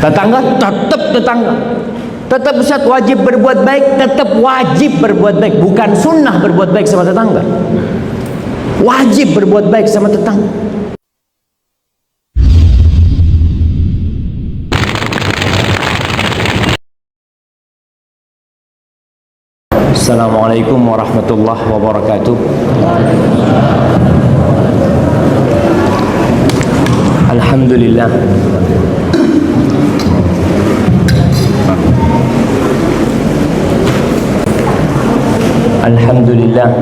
Tetangga tetap tetangga. Tetap Ustaz wajib berbuat baik, tetap wajib berbuat baik, bukan sunnah berbuat baik sama tetangga. Wajib berbuat baik sama tetangga. Assalamualaikum warahmatullahi wabarakatuh. Alhamdulillah. Alhamdulillah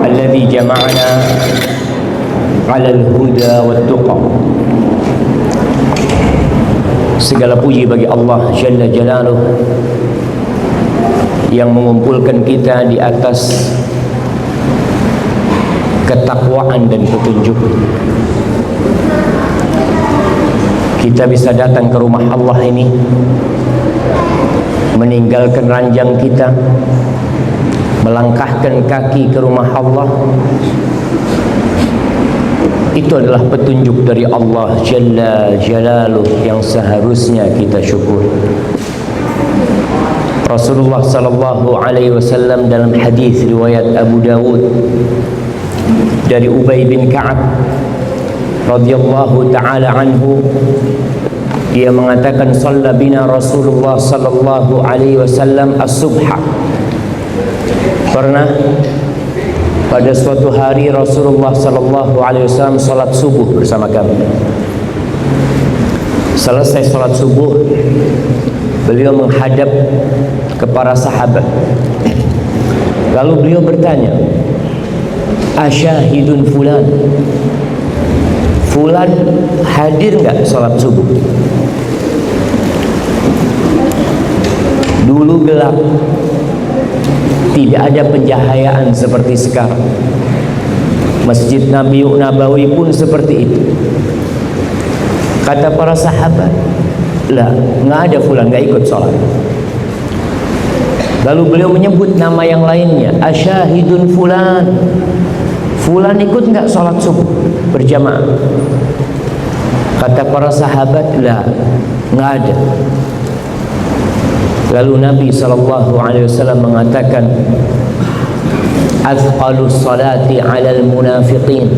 alladzi jama'ana 'ala al-huda wat-tuqa. Segala puji bagi Allah Jalla Jalaluh yang mengumpulkan kita di atas ketakwaan dan petunjuk. Kita bisa datang ke rumah Allah ini, meninggalkan ranjang kita, melangkahkan kaki ke rumah Allah. Itu adalah petunjuk dari Allah Jalla Jalaluh yang seharusnya kita syukur. Rasulullah sallallahu alaihi wasallam dalam hadis riwayat Abu Dawud dari Ubay bin Ka'ab radhiyallahu taala anhu, dia mengatakan shalla bina Rasulullah sallallahu alaihi wasallam as-subha. Pernah pada suatu hari Rasulullah sallallahu alaihi wasallam salat subuh bersama kami. Selesai salat subuh, beliau menghadap ke para sahabat. Lalu beliau bertanya, asyahidun fulan, fulan hadir enggak salat subuh? Dulu gelap, tidak ada pencahayaan seperti sekarang. Masjid Nabawi pun seperti itu. Kata para sahabat, lah, nggak ada fulan, nggak ikut sholat. Lalu beliau menyebut nama yang lainnya, asyahidun fulan, fulan ikut nggak sholat subuh berjamaah? Kata para sahabat, lah, nggak ada. Lalu Nabi SAW mengatakan, azqalus salati alal munafiqin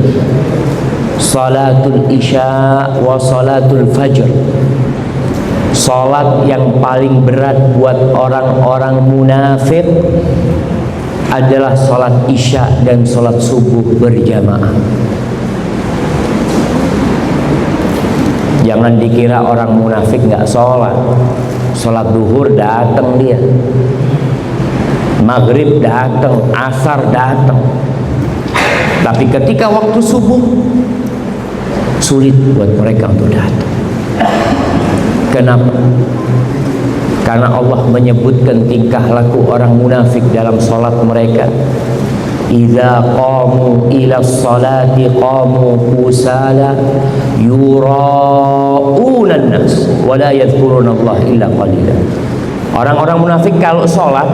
salatul isya wa salatul fajr. Salat yang paling berat buat orang-orang munafik adalah salat isya dan salat subuh berjamaah. Jangan dikira orang munafik nggak sholat. Sholat duhur datang dia, maghrib datang, asar datang, tapi ketika waktu subuh sulit buat mereka untuk datang. Kenapa? Karena Allah menyebutkan tingkah laku orang munafik dalam sholat mereka. Idza qamu ila sholati qamu kusala yura'una an-nas wa la yadhkuruna Allah illa qalila. Orang-orang munafik kalau sholat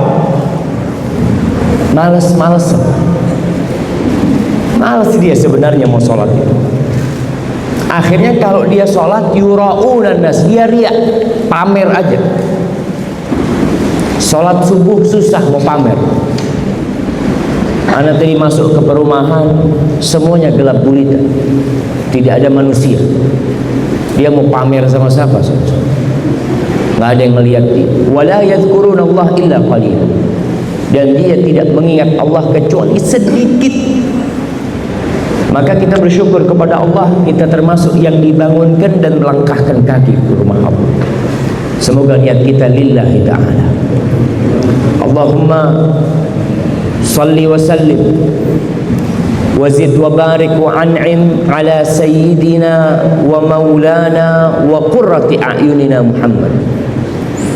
malas dia sebenarnya mau sholat itu. Akhirnya kalau dia sholat yura'una an-nas, dia riak, pamer aja. Sholat subuh susah mau pamer. Anak tadi masuk ke perumahan, semuanya gelap gulita, tidak ada manusia. Dia mau pamer sama siapa? Nggak ada yang melihat dia. Wala yadhkuruna Allah illa qalila. Dan dia tidak mengingat Allah kecuali sedikit. Maka kita bersyukur kepada Allah, kita termasuk yang dibangunkan dan melangkahkan kaki ke rumah Allah. Semoga niat kita lillahi ta'ala. Allahumma salli wa sallim wa zid wa barik wa an'im ala sayyidina wa maulana wa qurrati a'yunina Muhammad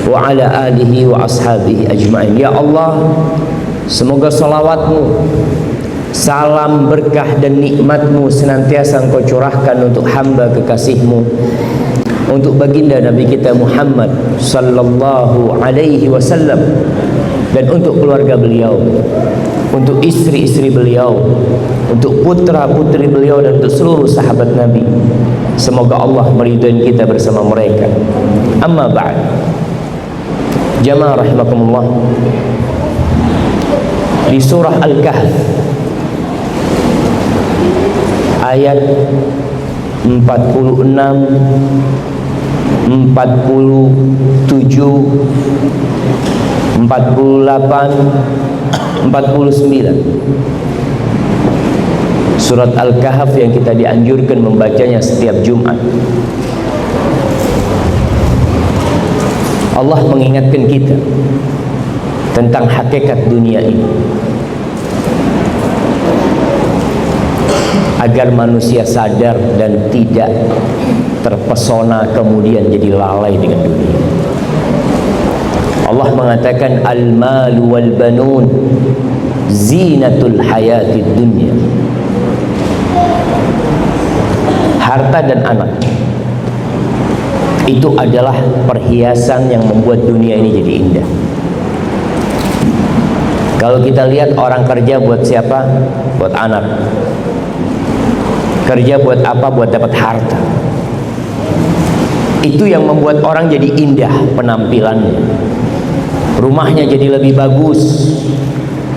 wa ala alihi wa ashabihi ajma'in. Ya Allah, semoga salawatmu, salam, berkah dan nikmatmu senantiasa engkau curahkan untuk hamba kekasihmu, untuk baginda Nabi kita Muhammad sallallahu alaihi wasallam, dan untuk keluarga beliau, untuk istri-istri beliau, untuk putra-putri beliau dan untuk seluruh sahabat Nabi. Semoga Allah meridhai kita bersama mereka. Amma ba'd. Jamaah rahimakumullah. Di surah Al-Kahf ayat 46, 47, 48, 49. Surat Al-Kahf yang kita dianjurkan membacanya setiap Jumat. Allah mengingatkan kita tentang hakikat dunia ini, agar manusia sadar dan tidak terpesona kemudian jadi lalai dengan dunia. Allah mengatakan al-malu wal banun zinatul hayatid dunya. Harta dan anak itu adalah perhiasan yang membuat dunia ini jadi indah. Kalau kita lihat orang kerja buat siapa? Buat anak. Kerja buat apa? Buat dapat harta. Itu yang membuat orang jadi indah penampilannya. Rumahnya jadi lebih bagus,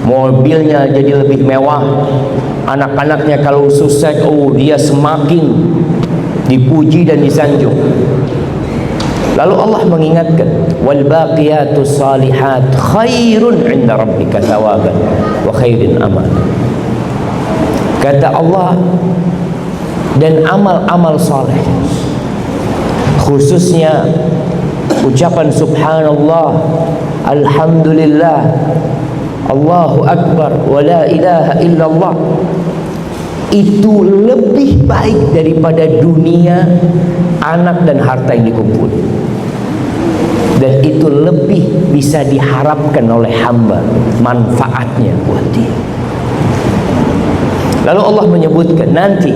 mobilnya jadi lebih mewah, anak-anaknya kalau sukses, oh dia semakin dipuji dan disanjung. Lalu Allah mengingatkan, wal baqiyatus salihat khairun 'inda rabbika thawaban wa khairin amal. Kata Allah, dan amal-amal saleh, khususnya ucapan subhanallah, alhamdulillah, Allahu akbar, wa la ilaha illallah, itu lebih baik daripada dunia, anak dan harta yang dikumpul. Dan itu lebih bisa diharapkan oleh hamba manfaatnya buat dia. Lalu Allah menyebutkan nanti,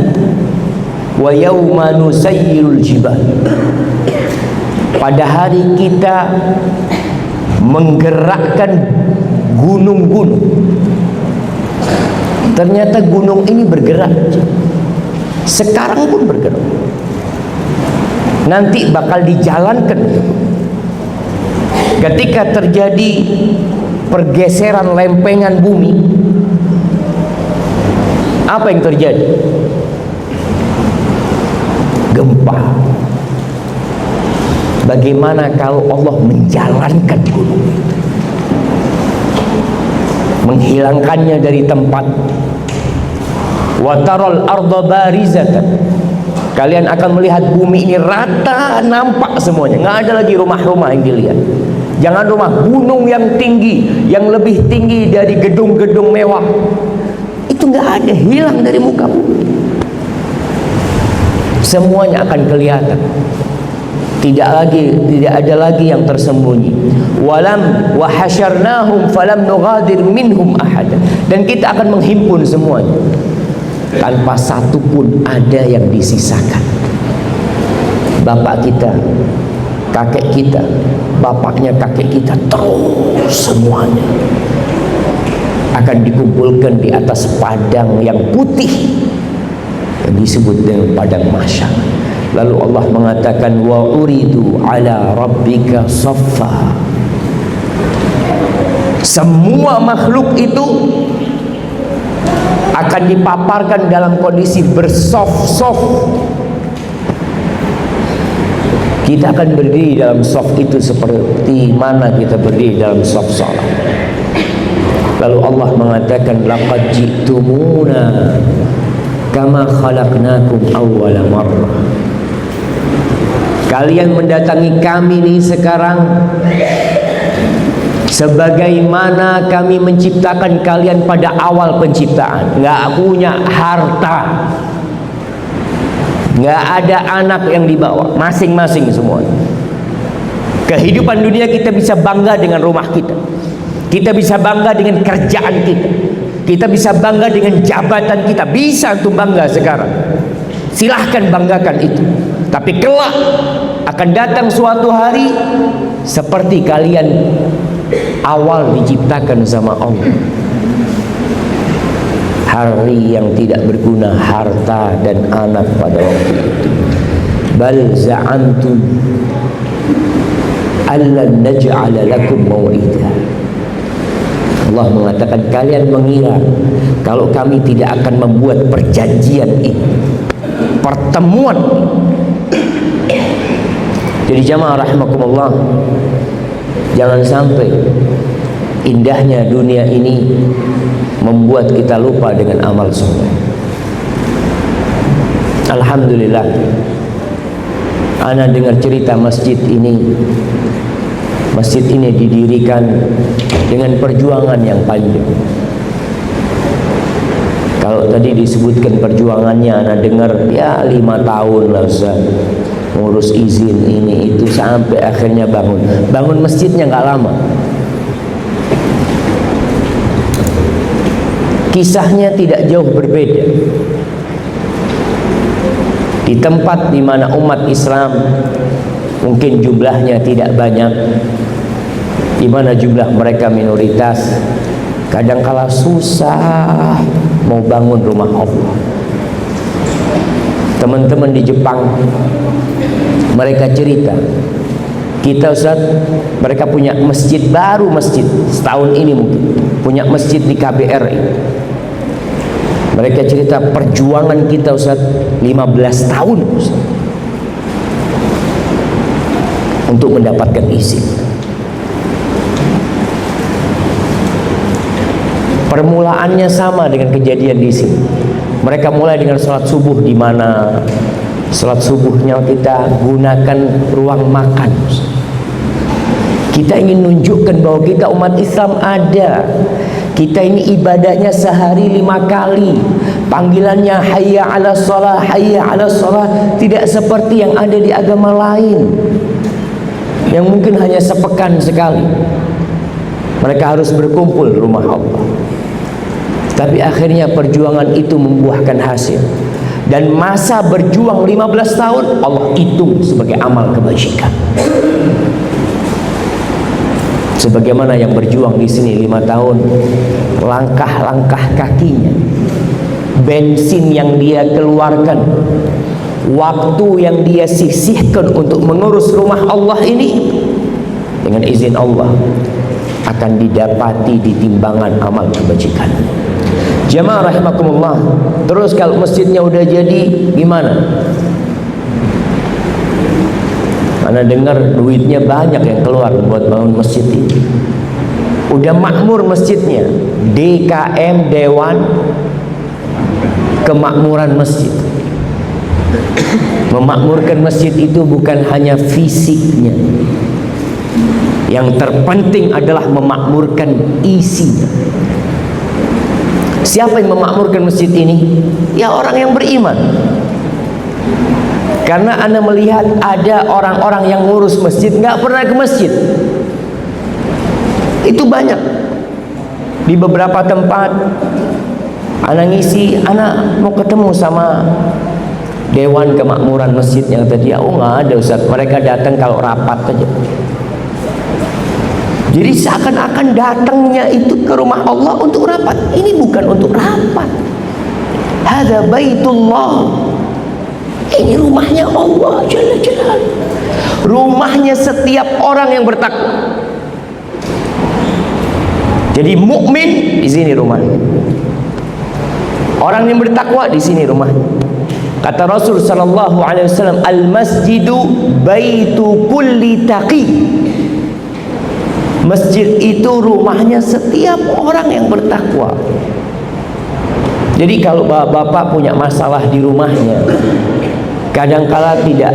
wa yauma nusayyirul jibal, pada hari kita menggerakkan gunung-gunung. Ternyata gunung ini bergerak, sekarang pun bergerak, nanti bakal dijalankan. Ketika terjadi pergeseran lempengan bumi, apa yang terjadi? Gempa. Bagaimana kalau Allah menjalankan gunung itu, menghilangkannya dari tempat? Wa taral arda barizatan, kalian akan melihat bumi ini rata, nampak semuanya, nggak ada lagi rumah-rumah yang dilihat. Jangan rumah, gunung yang tinggi, yang lebih tinggi dari gedung-gedung mewah, itu nggak ada, hilang dari muka bumi. Semuanya akan kelihatan. Tidak ada lagi yang tersembunyi. Walam wa hasyarnahum falam nughadir minhum ahada, dan kita akan menghimpun semuanya tanpa satu pun ada yang disisakan. Bapak kita, kakek kita, bapaknya kakek kita, terus semuanya akan dikumpulkan di atas padang yang putih yang disebut dengan padang mahsyar. Lalu Allah mengatakan, wa uridu ala rabbika saffa. Semua makhluk itu akan dipaparkan dalam kondisi bersof-sof. Kita akan berdiri dalam sof itu seperti mana kita berdiri dalam sof salat. Lalu Allah mengatakan, laqad ji'tumuna kama khalaqnakum awwala marrah. Kalian mendatangi kami nih sekarang sebagaimana kami menciptakan kalian pada awal penciptaan. Nggak punya harta, nggak ada anak yang dibawa, masing-masing semua. Kehidupan dunia kita bisa bangga dengan rumah kita, kita bisa bangga dengan kerjaan kita, kita bisa bangga dengan jabatan kita, bisa untuk bangga sekarang. Silahkan banggakan itu. Tapi kelak akan datang suatu hari seperti kalian awal diciptakan sama Allah. hari yang tidak berguna harta dan anak pada waktu itu. Bal za'antum allan naj'ala lakum mau'ida. Allah mengatakan kalian mengira kalau kami tidak akan membuat perjanjian ini, pertemuan. Jadi jamaah rahimakumullah, jangan sampai indahnya dunia ini membuat kita lupa dengan amal soleh. Alhamdulillah, ana dengar cerita masjid ini. Masjid ini didirikan dengan perjuangan yang panjang. Kalau tadi disebutkan perjuangannya, ana dengar ya 5 tahun lah Ustaz, ngurus izin ini itu sampai akhirnya bangun masjidnya nggak lama. Kisahnya tidak jauh berbeda. Di tempat di mana umat Islam mungkin jumlahnya tidak banyak, di mana jumlah mereka minoritas, kadangkala susah mau bangun rumah Allah. Teman-teman di Jepang mereka cerita, kita Ustaz, mereka punya masjid baru, masjid setahun ini mungkin punya masjid di KBRI. Mereka cerita perjuangan kita Ustaz 15 tahun Ustaz, untuk mendapatkan izin. Permulaannya sama dengan kejadian di sini. Mereka mulai dengan sholat subuh, di mana sholat subuhnya kita gunakan ruang makan. Kita ingin menunjukkan bahwa kita umat Islam ada. Kita ini ibadahnya sehari 5 kali. Panggilannya hayya ala shalah, hayya ala shalah, tidak seperti yang ada di agama lain yang mungkin hanya sepekan sekali. Mereka harus berkumpul di rumah Allah. Tapi akhirnya perjuangan itu membuahkan hasil. Dan masa berjuang 15 tahun Allah hitung sebagai amal kebajikan. Sebagaimana yang berjuang di sini 5 tahun, langkah-langkah kakinya, bensin yang dia keluarkan, waktu yang dia sisihkan untuk mengurus rumah Allah ini, dengan izin Allah akan didapati di timbangan amal kebajikan. Jamaah rahimakumullah. Terus kalau masjidnya udah jadi gimana? Karena dengar duitnya banyak yang keluar buat bangun masjid ini. Udah makmur masjidnya, DKM, Dewan Kemakmuran Masjid. Memakmurkan masjid itu bukan hanya fisiknya. Yang terpenting adalah memakmurkan isinya. Siapa yang memakmurkan masjid ini? Ya orang yang beriman. Karena Anda melihat ada orang-orang yang ngurus masjid nggak pernah ke masjid. Itu banyak. Di beberapa tempat Anda ngisi, Anda mau ketemu sama Dewan Kemakmuran Masjid yang tadi, oh nggak ada Ustaz, mereka datang kalau rapat saja. Jadi seakan-akan datangnya itu ke rumah Allah untuk rapat. Ini bukan untuk rapat. Hadza baitullah. Ini rumahnya Allah Jalla Jalaluhu. Rumahnya setiap orang yang bertakwa. Jadi mukmin di sini rumahnya. Orang yang bertakwa di sini rumahnya. Kata Rasul sallallahu alaihi wasallam, al-masjidu baitu kulli taqi. Masjid itu rumahnya setiap orang yang bertakwa. Jadi kalau bapak punya masalah di rumahnya, kadangkala tidak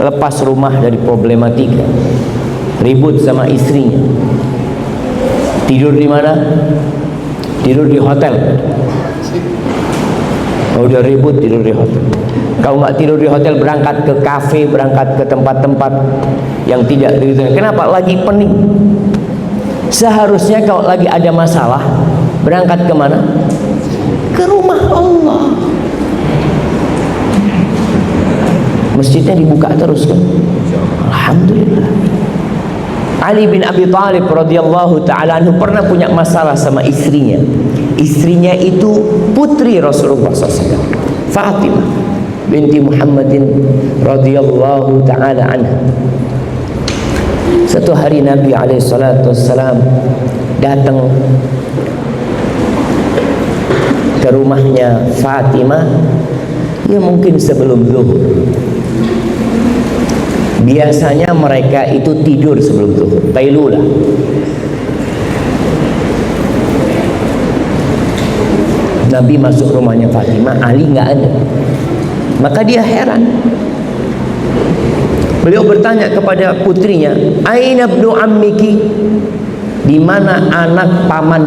lepas rumah dari problematika. Ribut sama istrinya. Tidur di mana? Tidur di hotel. Kalau udah ribut tidur di hotel. Kalau nggak tidur di hotel, berangkat ke kafe, berangkat ke tempat-tempat yang tidak begitu. Kenapa? Lagi pening. Seharusnya kalau lagi ada masalah, berangkat ke mana? Ke rumah Allah. Masjidnya dibuka terus kan? Alhamdulillah. Ali bin Abi Thalib radhiyallahu ta'ala anhu pernah punya masalah sama istrinya. Istrinya itu putri Rasulullah SAW, Fatimah binti Muhammadin radhiyallahu ta'ala anha. Satu hari Nabi SAW datang ke rumahnya Fatimah, ya mungkin sebelum zuhur. Biasanya mereka itu tidur sebelum zuhur, qailulah. Nabi masuk rumahnya Fatimah, Ali nggak ada. Maka dia heran. Beliau bertanya kepada putrinya, "Aina ibnu ammiki?" Di mana anak paman?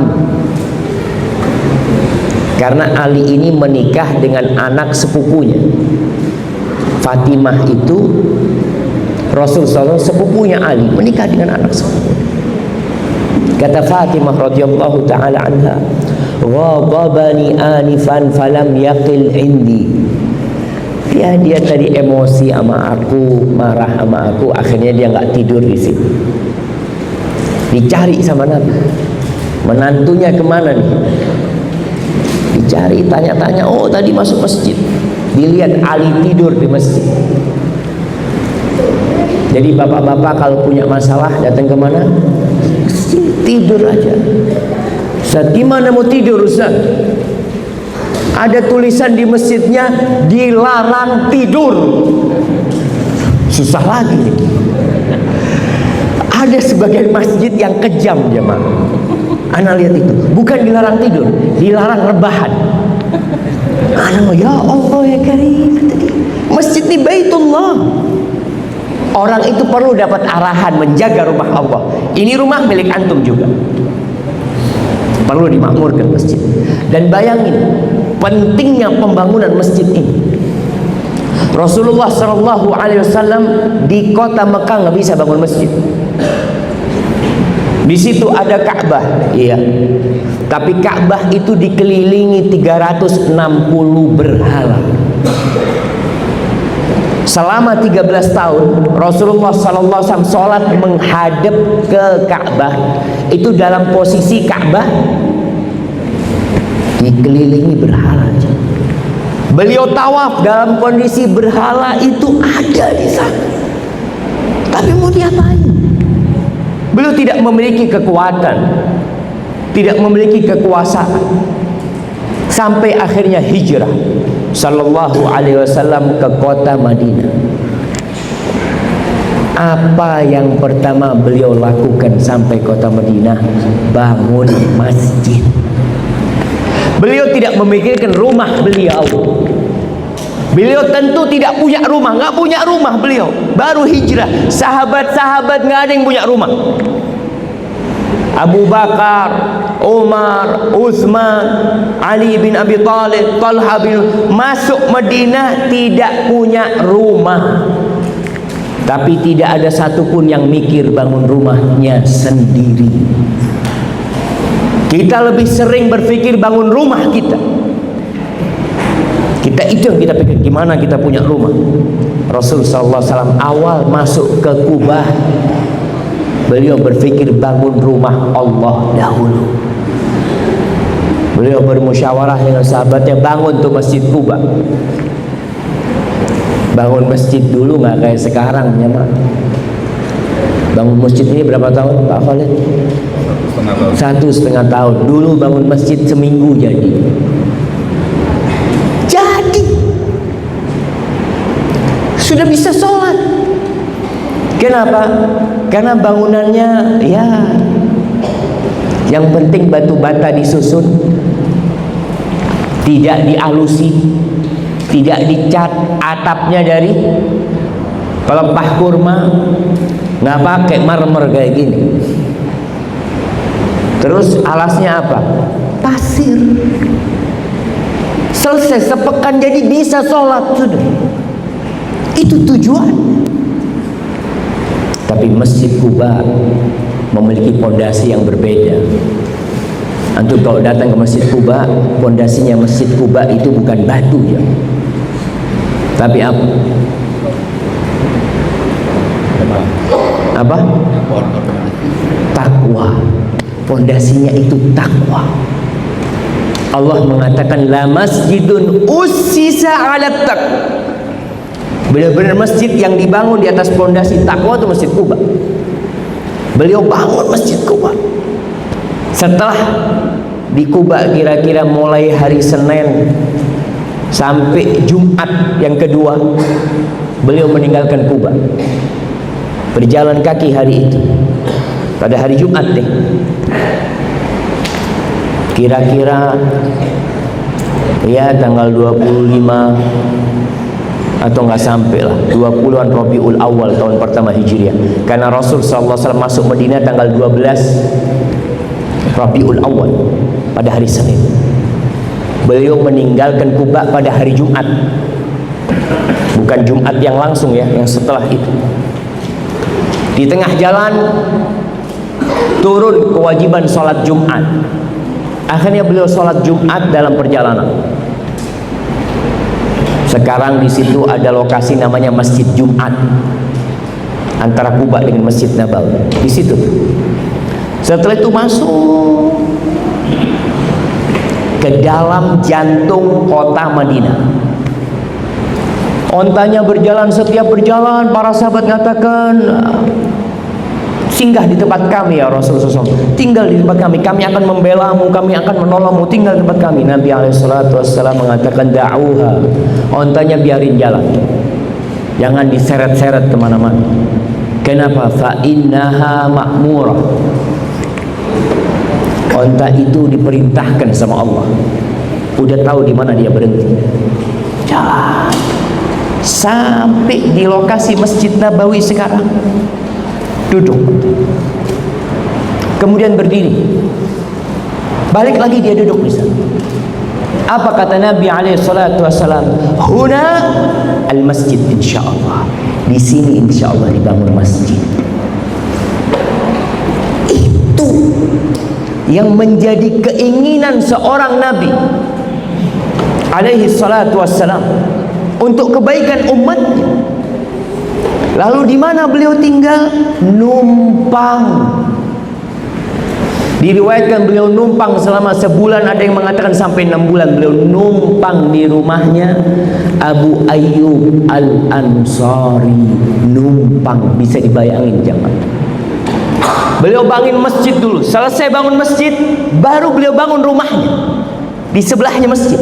Karena Ali ini menikah dengan anak sepupunya. Fatimah itu Rasulullah sepupunya Ali, menikah dengan anak sepupu. Kata Fatimah radhiyallahu taala anha, "Ghadabani anifan falam yaqil indi." Ya, dia tadi emosi sama aku, marah sama aku, akhirnya dia nggak tidur di sini. Dicari sama Nabi, menantunya kemana nih? Dicari, tanya-tanya, oh tadi masuk masjid. Dilihat Ali tidur di masjid. Jadi bapak-bapak kalau punya masalah datang kemana? Tidur aja. Ustaz, gimana mau tidur Ustaz? Ada tulisan di masjidnya dilarang tidur. Susah lagi. Ada sebagian masjid yang kejam jemaah. Ana lihat itu, bukan dilarang tidur, dilarang rebahan. Ana ya Allah ya Karim, masjid ini Baitullah. Orang itu perlu dapat arahan menjaga rumah Allah. Ini rumah milik antum juga. Perlu dimakmurkan masjid. Dan bayangin pentingnya pembangunan masjid ini. Rasulullah SAW di kota Mekah nggak bisa bangun masjid. Di situ ada Ka'bah, iya. Tapi Ka'bah itu dikelilingi 360 berhala. Selama 13 tahun Rasulullah SAW sholat menghadap ke Ka'bah. Itu dalam posisi Ka'bah dikelilingi berhala. Beliau tawaf dalam kondisi berhala itu ada di sana. Tapi mau diapain? Beliau tidak memiliki kekuatan, tidak memiliki kekuasaan. Sampai akhirnya hijrah sallallahu alaihi wasallam ke kota Madinah. Apa yang pertama beliau lakukan sampai kota Madinah? Bangun masjid. Beliau tidak memikirkan rumah beliau. Beliau tentu tidak punya rumah, nggak punya rumah beliau. Baru hijrah, sahabat-sahabat nggak ada yang punya rumah. Abu Bakar, Umar, Utsman, Ali bin Abi Thalib, Talha bin masuk Madinah tidak punya rumah. Tapi tidak ada satupun yang mikir bangun rumahnya sendiri. Kita lebih sering berpikir bangun rumah kita. Kita itu yang kita pikir, gimana kita punya rumah. Rasulullah SAW awal masuk ke Kubah, beliau berpikir bangun rumah Allah dahulu. Beliau bermusyawarah dengan sahabatnya, bangun tuh masjid Kubah. Bangun masjid dulu nggak kayak sekarang ya Mak. Bangun masjid ini berapa tahun Pak Khalid? 1,5 tahun. Dulu bangun masjid seminggu jadi. Sudah bisa sholat. Kenapa? Karena bangunannya ya, yang penting batu bata disusun, tidak dialusi, tidak dicat, atapnya dari pelepah kurma, nggak pakai marmer kayak gini. Terus alasnya apa? Pasir. Selesai sepekan jadi bisa sholat sudah. Itu tujuan. Tapi Masjid Kuba memiliki pondasi yang berbeda. Antum kalau datang ke Masjid Kuba, pondasinya Masjid Kuba itu bukan batu ya, tapi apa? Apa? Takwa. Pondasinya itu takwa. Allah mengatakan la masjidun ussisa 'ala taqwa. Benar-benar masjid yang dibangun di atas pondasi takwa itu Masjid Quba. Beliau bangun Masjid Quba. Setelah di Quba kira-kira mulai hari Senin sampai Jumat yang kedua, beliau meninggalkan Quba. Berjalan kaki hari itu. Pada hari Jumat deh. Kira-kira ya tanggal 25 atau nggak sampai lah 20-an Rabiul Awal tahun pertama Hijriah, karena Rasul SAW masuk Madinah tanggal 12 Rabiul Awal pada hari Senin. Beliau meninggalkan Quba pada hari Jumat, bukan Jumat yang langsung ya, yang setelah itu. Di tengah jalan turun kewajiban sholat Jumat. Akhirnya beliau sholat Jumat dalam perjalanan. Sekarang di situ ada lokasi namanya Masjid Jumat antara Quba dengan Masjid Nabawi. Di situ. Setelah itu masuk ke dalam jantung kota Madinah. Ontanya berjalan, setiap berjalan para sahabat mengatakan, singgah di tempat kami ya Rasulullah SAW. Tinggal di tempat kami akan membelamu, kami akan menolongmu, tinggal di tempat kami. Nabi SAW mengatakan da'uha, ontanya biarin jalan, jangan diseret-seret kemana-mana. Kenapa? Fa'innaha ma'murah, onta itu diperintahkan sama Allah, udah tahu di mana dia berhenti. Jalan sampai di lokasi Masjid Nabawi sekarang, duduk, kemudian berdiri, balik lagi dia duduk di sana. Apa kata Nabi SAW? Huna al masjid insyaallah. Di sini insyaallah dibangun masjid. Itu yang menjadi keinginan seorang Nabi alaihi salatu wassalam untuk kebaikan umatnya. Lalu di mana beliau tinggal? Numpang. Diriwayatkan beliau numpang selama sebulan, ada yang mengatakan sampai 6 bulan beliau numpang di rumahnya Abu Ayyub Al-Ansari. Numpang, bisa dibayangin jangan. Beliau bangun masjid dulu, selesai bangun masjid baru beliau bangun rumahnya di sebelahnya masjid.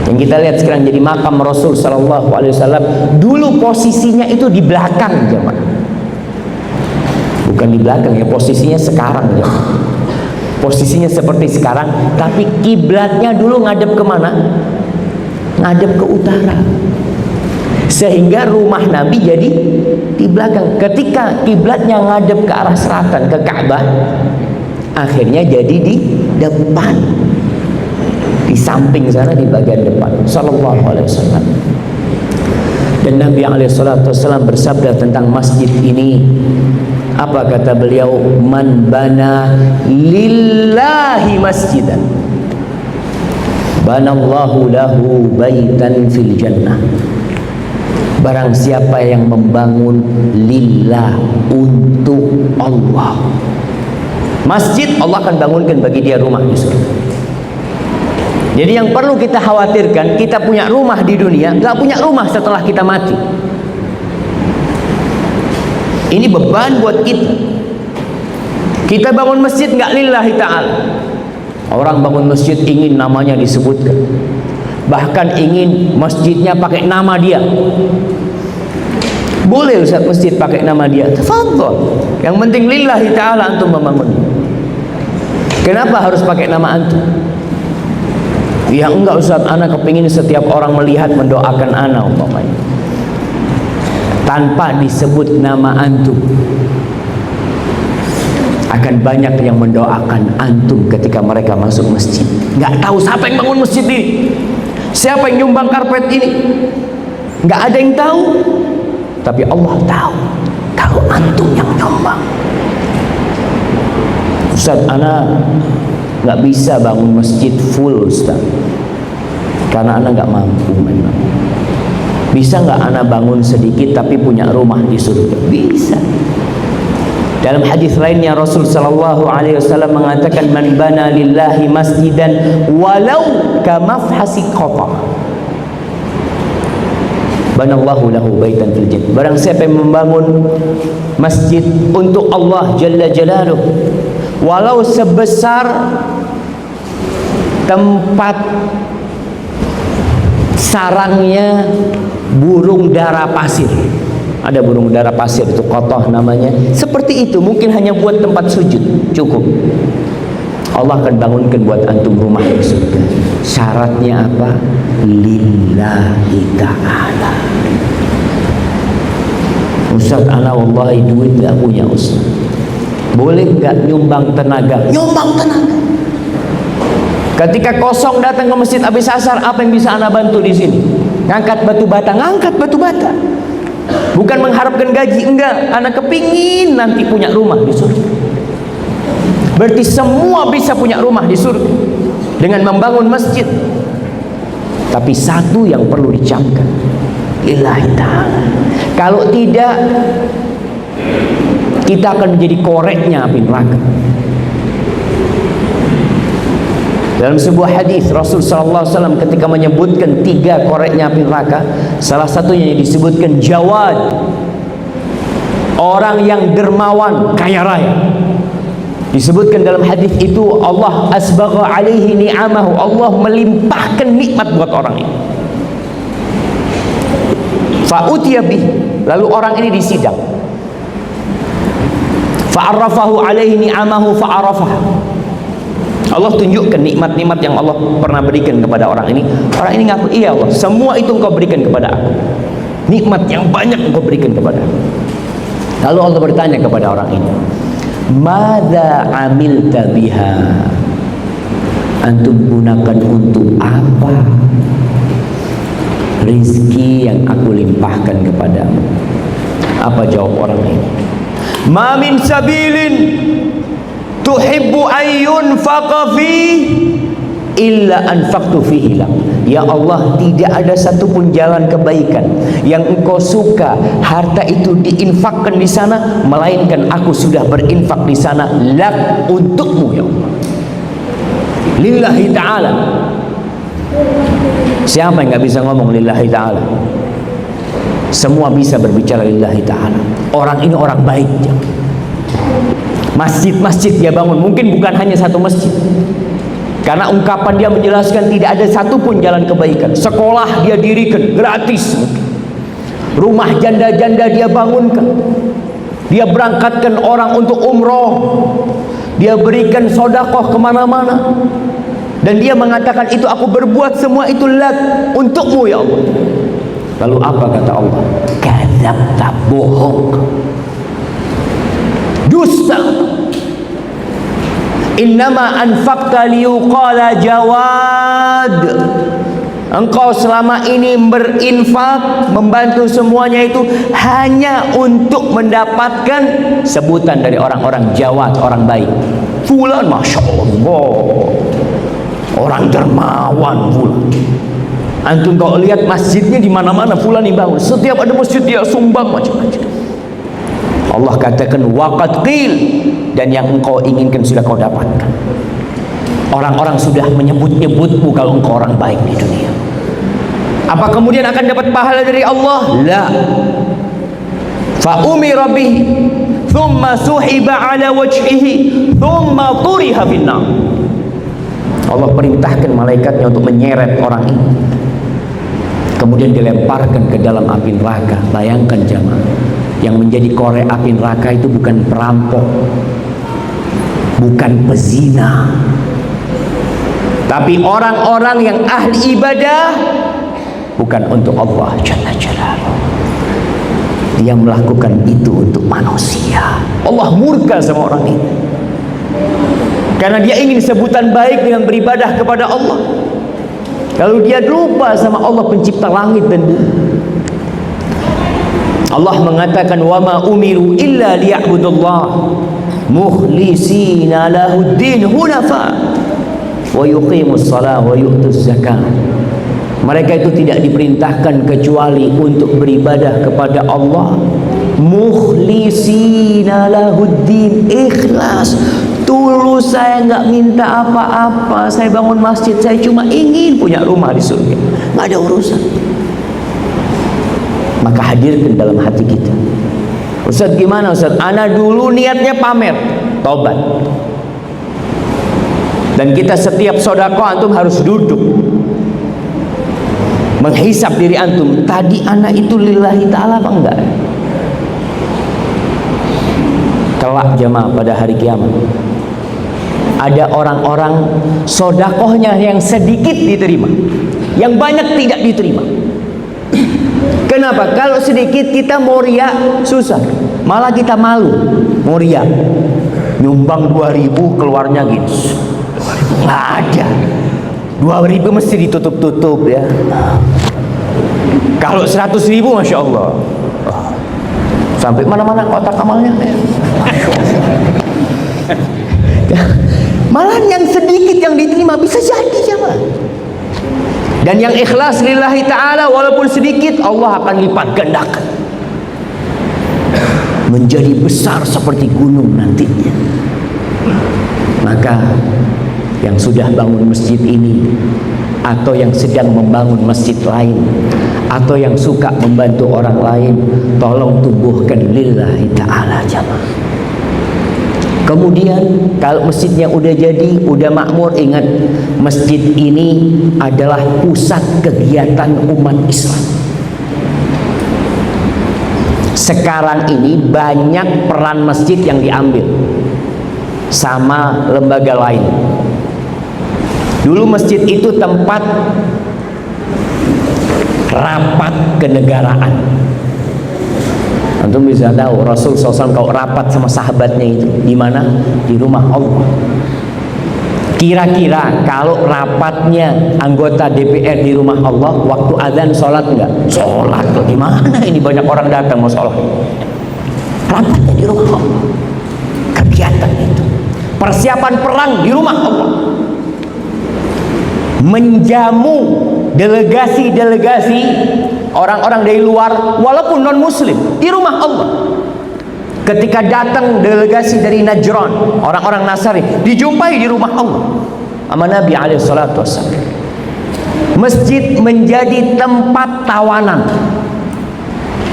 Yang kita lihat sekarang jadi makam Rasul sallallahu alaihi wasallam, dulu posisinya itu di belakang jemaah. Bukan di belakang ya, posisinya sekarang ya. Posisinya seperti sekarang, tapi kiblatnya dulu ngadep kemana? Ngadep ke utara. Sehingga rumah Nabi jadi di belakang. Ketika kiblatnya ngadep ke arah selatan, ke Ka'bah, akhirnya jadi di depan, di samping sana, di bagian depan. Sallallahu alaihi wasallam. Dan Nabi alaihi salatu wasallam bersabda tentang masjid ini. Apa kata beliau? Man bana lillahi masjidan banallahu lahu baitan fil jannah. Barang siapa yang membangun lillah, untuk Allah, masjid, Allah akan bangunkan bagi dia rumah di surga. Jadi yang perlu kita khawatirkan, kita punya rumah di dunia, nggak punya rumah setelah kita mati. Ini beban buat kita. Kita bangun masjid nggak lillahi ta'ala. Orang bangun masjid ingin namanya disebutkan, bahkan ingin masjidnya pakai nama dia. Boleh Ustaz masjid pakai nama dia, tafadhol. Yang penting lillahi ta'ala antum membangun. Kenapa harus pakai nama antum? Ya enggak Ustaz, ana kepingin setiap orang melihat mendoakan ana umpamanya, tanpa disebut nama antum. Akan banyak yang mendoakan antum ketika mereka masuk masjid. Nggak tahu siapa yang bangun masjid ini, siapa yang nyumbang karpet ini, nggak ada yang tahu. Tapi Allah tahu kalau antum yang nyumbang. Ustaz, ana nggak bisa bangun masjid full Ustaz, karena ana nggak mampu memang. Bisa nggak ana bangun sedikit tapi punya rumah di surga? Bisa. Dalam hadis lainnya Rasul sallallahu alaihi wasallam mengatakan, man bana lillahi masjidan walau kamafhasi qata banallahu lahu baitan fil jannah. Barang siapa yang membangun masjid untuk Allah jalla jalaluhu, walau sebesar tempat sarangnya burung dara pasir. Ada burung dara pasir itu qatah namanya. Seperti itu, mungkin hanya buat tempat sujud cukup. Allah akan bangunkan buat antum rumah di surga. Syaratnya apa? Lillahi ta'ala. Ustaz, ana wallahi duit gak punya Ustaz. Boleh gak nyumbang tenaga? Nyumbang tenaga. Ketika kosong datang ke masjid habis asar, apa yang bisa ana bantu di sini? Ngangkat batu bata, ngangkat batu bata. Bukan mengharapkan gaji, enggak. Anak kepingin nanti punya rumah di surga. Berarti semua bisa punya rumah di surga dengan membangun masjid. Tapi satu yang perlu dicamkan, lillahi ta'ala. Kalau tidak, kita akan menjadi koreknya api neraka. Dalam sebuah hadis Rasul sallallahu alaihi wasallam ketika menyebutkan 3 koreknya api neraka, salah satunya yang disebutkan Jawad, orang yang dermawan, kaya raya. Disebutkan dalam hadis itu Allah asbagha alaihi ni'amahu, Allah melimpahkan nikmat buat orang ini. Fa'utiya bih, lalu orang ini disidang. Fa'arrafahu alaihi ni'amahu fa'arafaha. Allah tunjukkan nikmat-nikmat yang Allah pernah berikan kepada orang ini. Orang ini ngaku, iya Allah, semua itu Engkau berikan kepada aku. Nikmat yang banyak Engkau berikan kepada aku. Lalu Allah bertanya kepada orang ini, madza amilta biha? Antum gunakan untuk apa rizki yang aku limpahkan kepadamu? Apa jawab orang ini? Ma min sabilin tuhibbu ayyun faqafi illa anfaqtu fihi lak. Ya Allah, tidak ada satupun jalan kebaikan yang Engkau suka harta itu diinfakkan di sana, melainkan aku sudah berinfak di sana lak, untukmu ya Allah. Lillahi ta'ala. Siapa yang nggak bisa ngomong lillahi ta'ala? Semua bisa berbicara lillahi ta'ala. Orang ini orang baik. Masjid-masjid dia bangun, mungkin bukan hanya satu masjid, karena ungkapan dia menjelaskan tidak ada satupun jalan kebaikan. Sekolah dia dirikan gratis, rumah janda-janda dia bangunkan, dia berangkatkan orang untuk umroh, dia berikan sodakoh kemana-mana, dan dia mengatakan itu aku berbuat semua itu lak, untukmu ya Allah. Lalu apa kata Allah? Kadzabta, bohong, dusta. Innama anfaqta liyuqala Jawad. Engkau selama ini berinfak, membantu semuanya itu hanya untuk mendapatkan sebutan dari orang-orang Jawad, orang baik. Fulan masya Allah, orang dermawan fulan. Antum kalau lihat masjidnya di mana-mana fulan yang bangun. Setiap ada masjid dia sumbang macam-macam. Allah katakan waqad qil, dan yang engkau inginkan sudah kau dapatkan. Orang-orang sudah menyebut-nyebutmu kalau engkau orang baik di dunia. Apa kemudian akan dapat pahala dari Allah? La. Fa umira bihi thumma suhiba ala wajhihi thumma turiha finnar. Allah perintahkan malaikatnya untuk menyeret orang ini, kemudian dilemparkan ke dalam api neraka. Bayangkan jamaah, yang menjadi korek api neraka itu bukan perampok, bukan pezina, tapi orang-orang yang ahli ibadah, bukan untuk Allah Jalla Jalaluhu. Dia melakukan itu untuk manusia. Allah murka sama orang ini karena dia ingin sebutan baik dengan beribadah kepada Allah. Kalau dia lupa sama Allah pencipta langit dan bumi. Allah mengatakan wa ma umiru illa liya'budullah mukhlisina lahuddin hunafa wa yuqimus shalah wa yu'tuz zakah. Mereka itu tidak diperintahkan kecuali untuk beribadah kepada Allah mukhlisina lahuddin, ikhlas, tulus, saya nggak minta apa-apa, saya bangun masjid, saya cuma ingin punya rumah di surga, nggak ada urusan. Maka hadirkan dalam hati kita, Ustaz gimana Ustaz? Ana dulu niatnya pamer, tobat. Dan kita setiap sodako antum harus duduk menghisap diri antum, tadi anak itu lillahi ta'ala apa enggak? Kelak jamaah pada hari kiamat ada orang-orang sodakohnya yang sedikit diterima, yang banyak tidak diterima. Kenapa? Kalau sedikit kita mau riak susah, malah kita malu mau riak. Nyumbang 2000 keluarnya gini, nggak ada. 2000 mesti ditutup-tutup ya. Kalau 100.000 Masya Allah, sampai mana-mana kotak amalnya malah yang sedikit yang diterima bisa jadi jemaah. Dan yang ikhlas lillahi ta'ala walaupun sedikit, Allah akan lipat gandakan menjadi besar seperti gunung nantinya. Maka yang sudah bangun masjid ini, atau yang sedang membangun masjid lain, atau yang suka membantu orang lain, tolong tumbuhkan lillahi ta'ala jamaah. Kemudian kalau masjidnya udah jadi, udah makmur, ingat masjid ini adalah pusat kegiatan umat Islam. Sekarang ini banyak peran masjid yang diambil sama lembaga lain. Dulu masjid itu tempat rapat kenegaraan. Antum bisa tahu Rasul SAW kalau rapat sama sahabatnya itu di mana? Di rumah Allah. Kira-kira kalau rapatnya anggota DPR di rumah Allah, waktu azan sholat enggak? Sholat kok, gimana ini banyak orang datang mau sholat? Rapatnya di rumah Allah. Kegiatan itu, persiapan perang di rumah Allah, menjamu delegasi-delegasi orang-orang dari luar walaupun non muslim di rumah Allah. Ketika datang delegasi dari Najran, orang-orang Nasrani, dijumpai di rumah Allah sama Nabi alaihi salatu wassalam. Masjid menjadi tempat tawanan.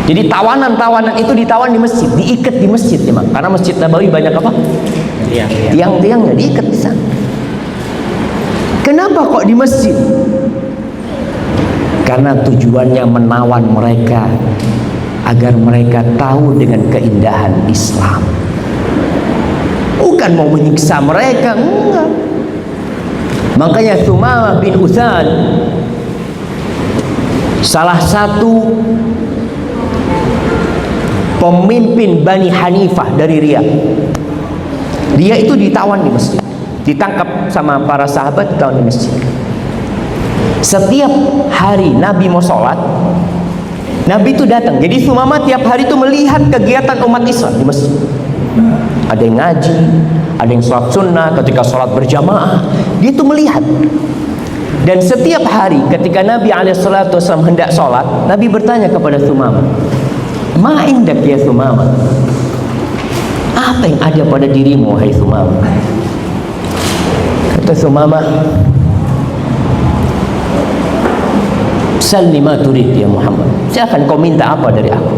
Jadi tawanan-tawanan itu ditawan di masjid, diikat di masjid memang. Karena Masjid Nabawi banyak apa? Tiang-tiangnya diikat di sana. Kenapa kok di masjid? Karena tujuannya menawan mereka agar mereka tahu dengan keindahan Islam. Bukan mau menyiksa mereka, enggak. Makanya Tsumamah bin Utsal, salah satu pemimpin Bani Hanifah dari Riyadh, dia itu ditawan di masjid, ditangkap sama para sahabat, ditawan di masjid. Setiap hari Nabi mau sholat, Nabi itu datang. Jadi Tsumamah tiap hari itu melihat kegiatan umat Islam di masjid. Ada yang ngaji, ada yang sholat sunnah, ketika sholat berjamaah, dia itu melihat. Dan setiap hari ketika Nabi SAW hendak sholat, Nabi bertanya kepada Tsumamah, "Ma indak ya Tsumamah?" Apa yang ada pada dirimu, wahai Tsumamah? Kata Tsumamah, "Salli ma turid ya Muhammad." Silakan kau minta apa dari aku.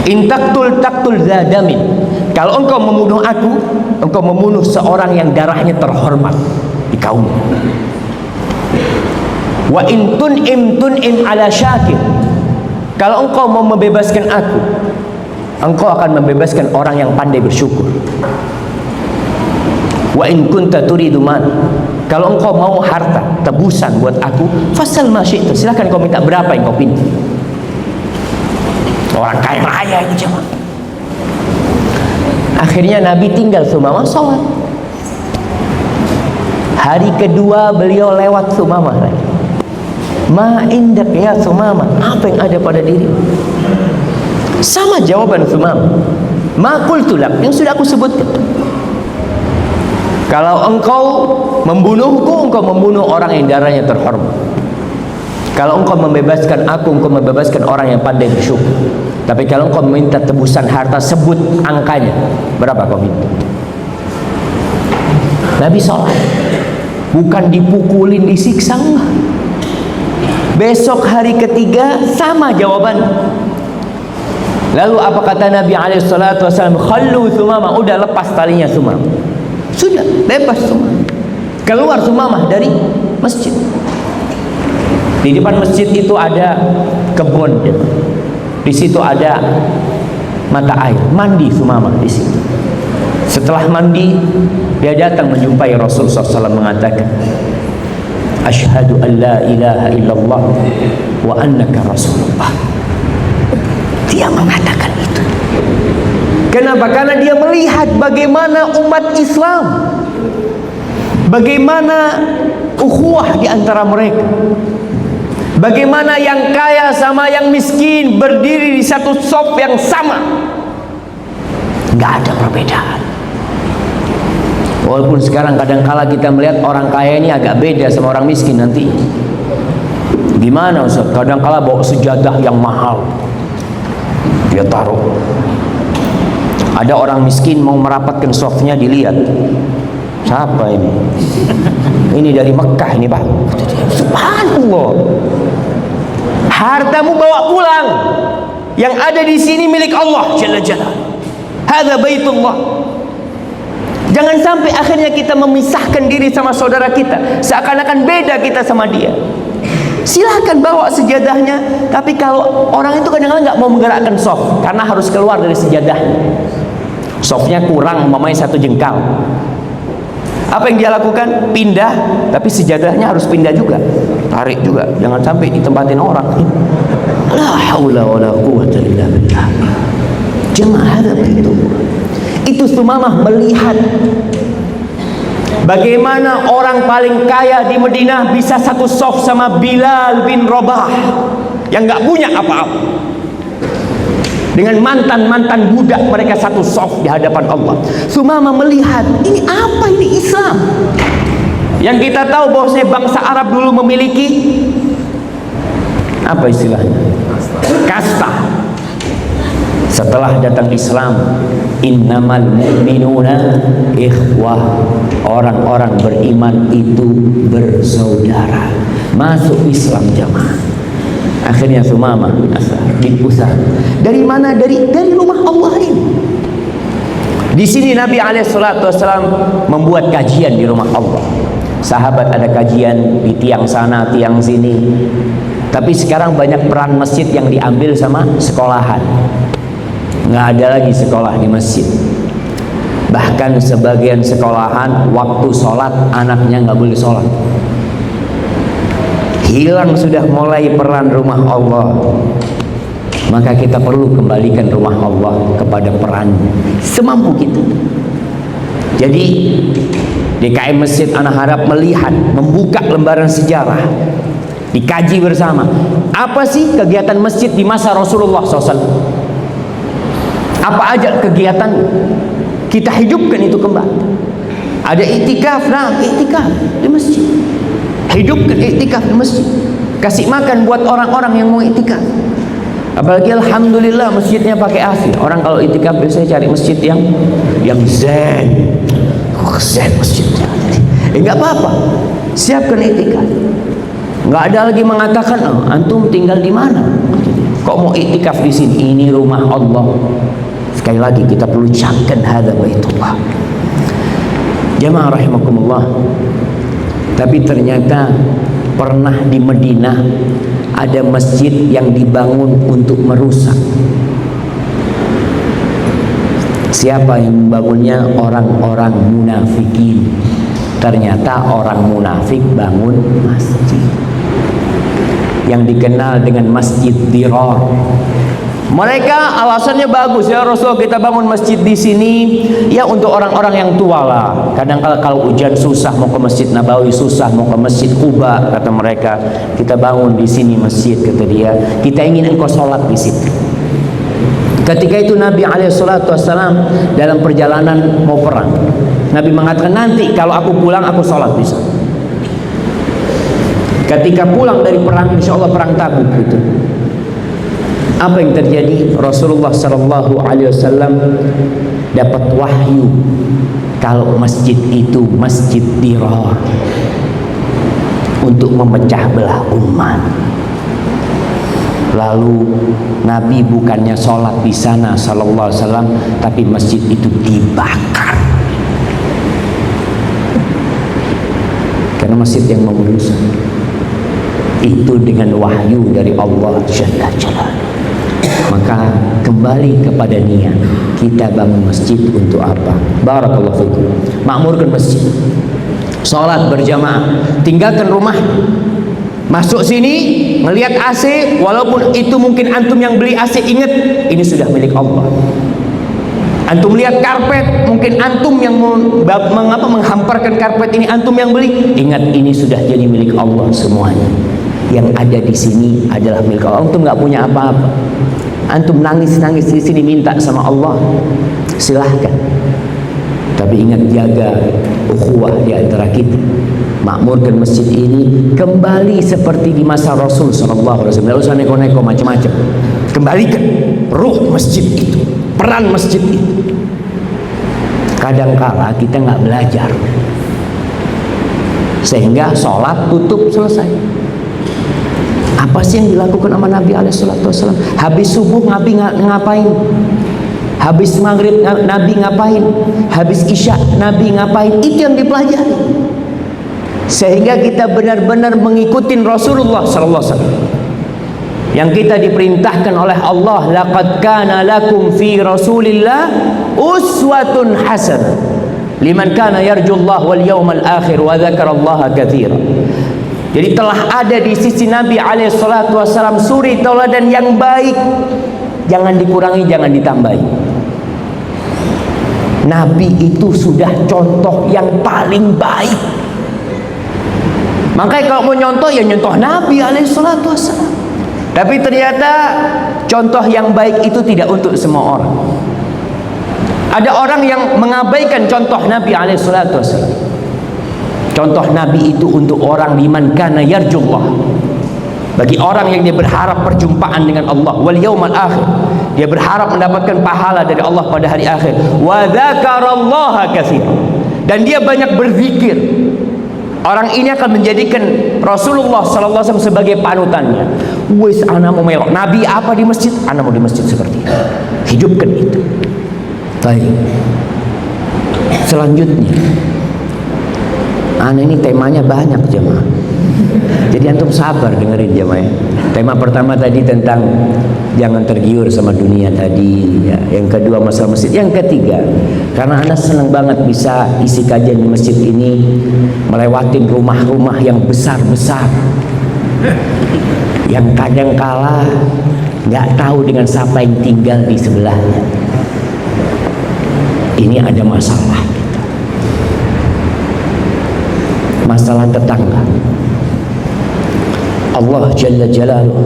In taqtul taqtul zadamin. Kalau engkau membunuh aku, engkau membunuh seorang yang darahnya terhormat di kaum. Wa in tun'im ala syakir. Kalau engkau mau membebaskan aku, engkau akan membebaskan orang yang pandai bersyukur. Wa in kunta turidu mal. Kalau engkau mau harta tebusan buat aku, fasal ma syi'ta. Silakan kau minta berapa yang kau pinta. Orang kaya raya itu jemaah. Akhirnya Nabi tinggal Tsumamah sholat. Hari kedua beliau lewat Tsumamah lagi. Ma indak ya Tsumamah, apa yang ada pada dirimu? Sama jawaban Tsumamah. Ma qultu lak, yang sudah aku sebutkan. Kalau engkau membunuhku, engkau membunuh orang yang darahnya terhormat. Kalau engkau membebaskan aku, engkau membebaskan orang yang pandai bersyukur. Tapi kalau kau minta tebusan harta, sebut angkanya. Berapa kau minta? Nabi sholat, bukan dipukulin, disiksa, enggak. Besok hari ketiga sama jawaban. Lalu apa kata Nabi SAW? Khallu Sumamah, udah lepas talinya Sumamah. Sudah, bebas Sumamah. Keluar Sumamah dari masjid. Di depan masjid itu ada kebun. Di situ ada mata air. Mandi Sumamah di situ. Setelah mandi, dia datang menjumpai Rasul SAW mengatakan, Asyhadu an la ilaha illallah wa annaka Rasulullah. Dia mengatakan itu. Kenapa? Karena dia melihat bagaimana umat Islam, bagaimana ukhuwah di antara mereka, bagaimana yang kaya sama yang miskin berdiri di satu shaf yang sama, nggak ada perbedaan. Walaupun sekarang kadang-kala kita melihat orang kaya ini agak beda sama orang miskin nanti. Gimana Ustaz? Kadang-kala bawa sejadah yang mahal, dia taruh. Ada orang miskin mau merapatkan softnya, dilihat, siapa ini? Ini dari Mekah ini Pak. Subhanallah. Hartamu bawa pulang. Yang ada di sini milik Allah Jalla Jalla. Hadza baitullah. Jangan sampai akhirnya kita memisahkan diri sama saudara kita, seakan-akan beda kita sama dia. Silahkan bawa sejadahnya, tapi kalau orang itu kadang-kadang nggak mau menggerakkan soft karena harus keluar dari sejadahnya. Softnya kurang, umpamanya 1 jengkal. Apa yang dia lakukan? Pindah, tapi sejadahnya harus pindah juga. Tarik juga, jangan sampai ditempatin orang. La haula wala quwwata illa billah. Jemaah itu. Itu Sumamah melihat bagaimana orang paling kaya di Madinah bisa satu shaf sama Bilal bin Rabah yang nggak punya apa-apa. Dengan mantan-mantan budak mereka satu shaf di hadapan Allah. Sumamah melihat, ini apa ini Islam? Yang kita tahu bahwasanya bangsa Arab dulu memiliki apa istilahnya? Kasta. Setelah datang Islam, innamal mu'minuna ikhwah, orang-orang beriman itu bersaudara. Masuk Islam jamaah. Akhirnya Sumamah dipusat. Dari mana? Dari rumah Allah ini. Di sini Nabi SAW membuat kajian di rumah Allah. Sahabat ada kajian di tiang sana, tiang sini. Tapi sekarang banyak peran masjid yang diambil sama sekolahan. Nggak ada lagi sekolah di masjid. Bahkan sebagian sekolahan waktu sholat anaknya nggak boleh sholat. Hilang sudah mulai peran rumah Allah. Maka kita perlu kembalikan rumah Allah kepada peran semampu kita. Jadi DKM Masjid Anak Harap melihat, membuka lembaran sejarah, dikaji bersama. Apa sih kegiatan masjid di masa Rasulullah SAW? Apa aja kegiatan? Kita hidupkan itu kembali. Ada iktikaf, nah iktikaf di masjid. Hidupkan iktikaf di masjid. Kasih makan buat orang-orang yang mau iktikaf. Apalagi alhamdulillah masjidnya pakai AC. Orang kalau iktikaf biasanya cari masjid yang zen. Zen masjidnya. Enggak apa-apa. Siapkan iktikaf. Enggak ada lagi mengatakan, oh, antum tinggal di mana? Kok mau iktikaf di sini? Ini rumah Allah. Sekali lagi kita perlu camkan hadza baitullah. Jamaah rahimakumullah. Tapi ternyata pernah di Madinah ada masjid yang dibangun untuk merusak. Siapa yang membangunnya? Orang-orang munafikin. Ternyata orang munafik bangun masjid yang dikenal dengan Masjid Dirar. Mereka alasannya bagus, ya Rasulullah, kita bangun masjid di sini ya untuk orang-orang yang tua lah. Kadang kalau hujan susah mau ke Masjid Nabawi, susah mau ke Masjid Quba, kata mereka. Kita bangun di sini masjid, kata dia. Kita ingin engkau sholat di situ. Ketika itu Nabi SAW dalam perjalanan mau perang, Nabi mengatakan, nanti kalau aku pulang aku sholat di sana. Ketika pulang dari perang, insya Allah perang Tabuk itu, Apa yang terjadi? Rasulullah sallallahu alaihi wasallam dapat wahyu kalau masjid itu masjid dirar untuk memecah belah umat. Lalu Nabi bukannya sholat di sana sallallahu alaihi wasallam, tapi masjid itu dibakar. Karena masjid yang merusak itu dengan wahyu dari Allah Jalla Jalaluhu. Maka kembali kepada niat, kita bangun masjid untuk apa? Barakallahu fikum. Makmurkan masjid, sholat berjamaah, tinggalkan rumah, masuk sini melihat AC, walaupun itu mungkin antum yang beli AC, ingat ini sudah milik Allah. Antum lihat karpet, mungkin antum yang menghamparkan karpet ini, antum yang beli, ingat ini sudah jadi milik Allah semuanya. Yang ada di sini adalah milik Allah. Antum nggak punya apa-apa. Antum nangis-nangis di sini minta sama Allah, silahkan. Tapi ingat, jaga ukhuwah di antara kita. Makmurkan masjid ini kembali seperti di masa Rasul sallallahu alaihi wasallam. Tidak usah neko-neko macam-macam. Kembalikan ruh masjid itu, peran masjid itu. Kadangkala kita nggak belajar, sehingga sholat tutup selesai. Apa sih yang dilakukan sama Nabi alaihissalam? Habis subuh Nabi ngapain? Habis maghrib Nabi ngapain? Habis isya Nabi ngapain? Itu yang dipelajari, sehingga kita benar-benar mengikuti Rasulullah sallallahu alaihi wasallam yang kita diperintahkan oleh Allah. Laqad kana lakum fi Rasulillah uswatun hasanah liman kana yarjullah wal yawmal akhir wa dzakarallaha katsira. Jadi telah ada di sisi Nabi alaihissalatu wassalam suri tauladan yang baik, jangan dikurangi, jangan ditambahi. Nabi itu sudah contoh yang paling baik. Makanya kalau mau nyontoh, ya nyontoh Nabi alaihissalatu wassalam. Tapi ternyata contoh yang baik itu tidak untuk semua orang. Ada orang yang mengabaikan contoh Nabi alaihissalatu wassalam. Contoh Nabi itu untuk orang liman kana yarjullah, bagi orang yang dia berharap perjumpaan dengan Allah, wal yaumal akhir, dia berharap mendapatkan pahala dari Allah pada hari akhir, wa dzakarallaha katsira, dan dia banyak berzikir. Orang ini akan menjadikan Rasulullah sallallahu alaihi wasallam sebagai panutannya. Wes ana mau melok Nabi apa di masjid, ana mau di masjid seperti itu. Hidupkan itu. Baik. Selanjutnya, ini temanya banyak jemaah. Jadi antum sabar dengerin jemaah. Tema pertama tadi tentang jangan tergiur sama dunia tadi, ya. Yang kedua masalah masjid. Yang ketiga, karena Anda senang banget bisa isi kajian di masjid ini, melewatin rumah-rumah yang besar-besar, yang kadangkala nggak tahu dengan siapa yang tinggal di sebelahnya. Ini ada masalah. Masalah tetangga. Allah Jalla Jalaluhu